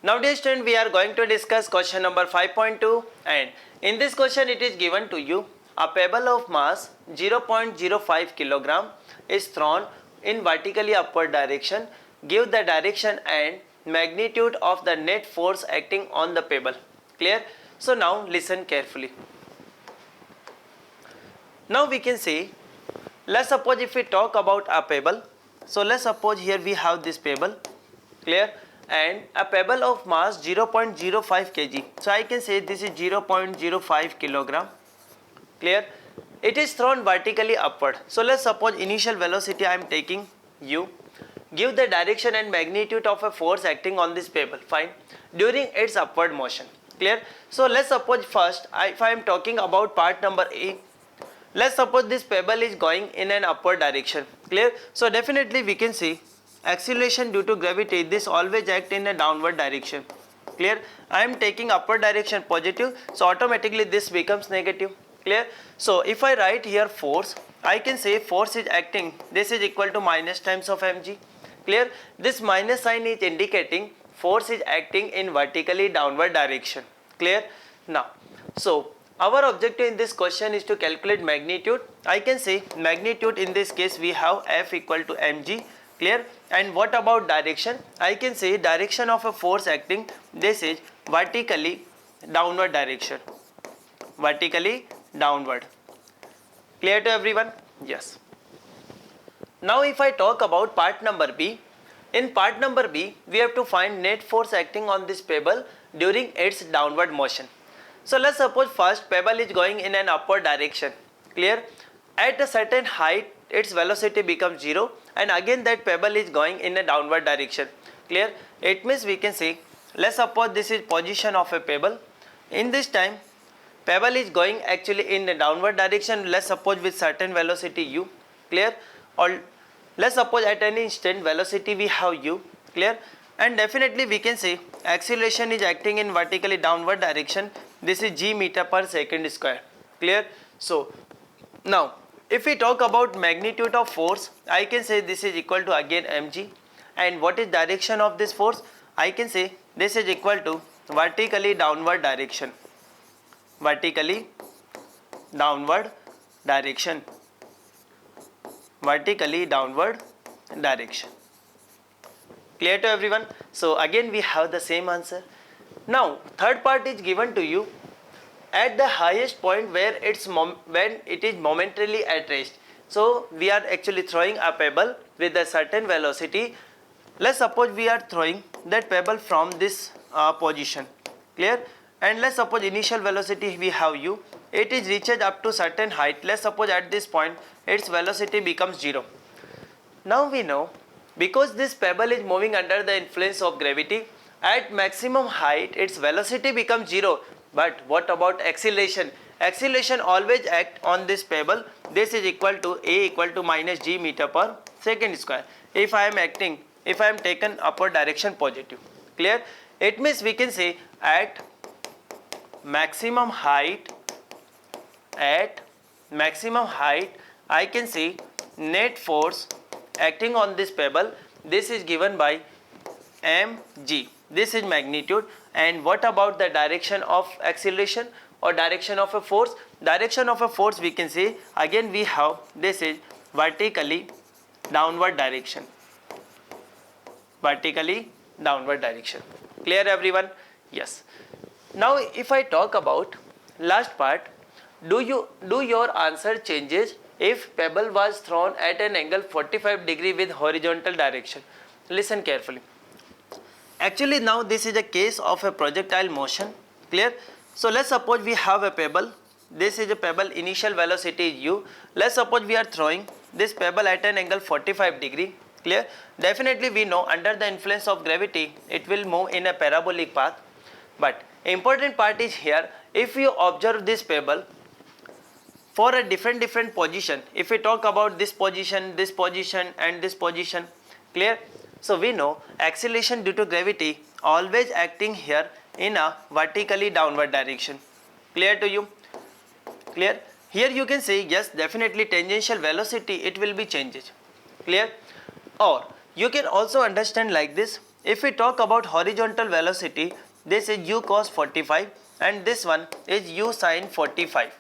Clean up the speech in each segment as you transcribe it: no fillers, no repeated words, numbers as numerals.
Now dear student, we are going to discuss question number 5.2, and in this question it is given to you a pebble of mass 0.05 kilogram is thrown in vertically upward direction. Give the direction and magnitude of the net force acting on the pebble. Clear? So now listen carefully. Now we can see, let's suppose if we talk about a pebble. So let's suppose here we have this pebble. Clear? And a pebble of mass 0.05 kg. So I can say this is 0.05 kilogram. Clear? It is thrown vertically upward. So let's suppose initial velocity I am taking u. Give the direction and magnitude of a force acting on this pebble. Fine. During its upward motion. Clear? So let's suppose first, if I am talking about part number A, let's suppose this pebble is going in an upward direction. Clear? So definitely we can see acceleration due to gravity, this always act in a downward direction. Clear? I am taking upward direction positive, so automatically this becomes negative. Clear? So if I write here force, I can say force is acting, this is equal to minus times of mg. Clear? This minus sign is indicating force is acting in vertically downward direction. Clear? Now, so our objective in this question is to calculate magnitude. I can say magnitude in this case we have F equal to mg. Clear? And what about direction? I can say direction of a force acting, this is vertically downward direction. Vertically downward. Clear to everyone? Yes. Now if I talk about part number B, in part number B we have to find net force acting on this pebble during its downward motion. So let's suppose first pebble is going in an upward direction. Clear? At a certain height its velocity becomes 0, and again that pebble is going in a downward direction. Clear? It means we can say, let's suppose this is position of a pebble. In this time pebble is going actually in a downward direction, let's suppose with certain velocity u. Clear? Or let's suppose at any instant velocity we have u. Clear? And definitely we can say acceleration is acting in vertically downward direction, this is g meter per second square. Clear? So now if we talk about magnitude of force, I can say this is equal to again mg. And what is direction of this force? I can say this is equal to vertically downward direction. Vertically downward direction. Vertically downward direction. Clear to everyone? So again we have the same answer. Now third part is given to you. At the highest point where when it is momentarily at rest. So we are actually throwing a pebble with a certain velocity. Let's suppose we are throwing that pebble from this position. Clear? And let's suppose initial velocity we have u. It is reaches up to certain height. Let's suppose at this point its velocity becomes 0. Now we know, because this pebble is moving under the influence of gravity, at maximum height its velocity becomes 0. But what about acceleration? Acceleration always act on this pebble. This is equal to A equal to minus g meter per second square. If I am taken upward direction positive. Clear? It means we can say at maximum height, I can say net force acting on this pebble, this is given by mg. This is magnitude. And what about the direction of acceleration or direction of a force? Direction of a force we can say again we have, this is vertically downward direction. Vertically downward direction. Clear everyone? Yes. Now if I talk about last part, do your answer changes if pebble was thrown at an angle 45 degree with horizontal direction? Listen carefully. Actually now this is a case of a projectile motion. Clear? So let's suppose we have a pebble. This is a pebble, initial velocity is u. Let's suppose we are throwing this pebble at an angle 45 degree. Clear? Definitely we know under the influence of gravity it will move in a parabolic path. But important part is here, if you observe this pebble for a different position, if we talk about this position and this position. Clear? So we know acceleration due to gravity always acting here in a vertically downward direction. Clear to you? Clear? Here you can say yes, definitely tangential velocity it will be changes. Clear? Or you can also understand like this, if we talk about horizontal velocity, this is u cos 45 and this one is u sin 45.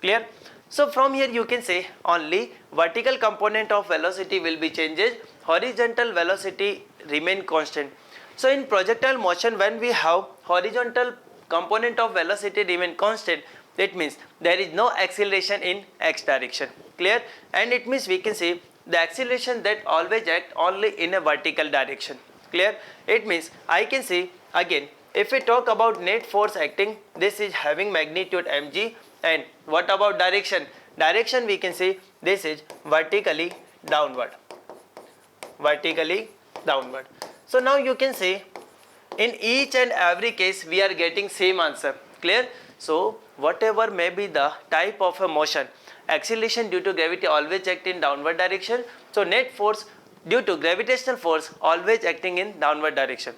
Clear? So from here you can say only vertical component of velocity will be changes, horizontal velocity remain constant. So in projectile motion, when we have horizontal component of velocity remain constant, it means there is no acceleration in x direction. Clear? And it means we can say the acceleration that always act only in a vertical direction. Clear? It means I can say again, if we talk about net force acting, this is having magnitude mg, and what about direction? Direction we can say this is vertically downward. Vertically downward. So now you can say in each and every case we are getting same answer. Clear? So whatever may be the type of a motion, acceleration due to gravity always act in downward direction. So net force due to gravitational force always acting in downward direction.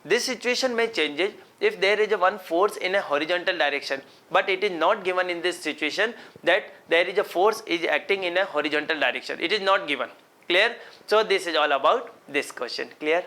This situation may change if there is a one force in a horizontal direction, but it is not given in this situation that there is a force is acting in a horizontal direction. It is not given. Clear? So this is all about this question. Clear?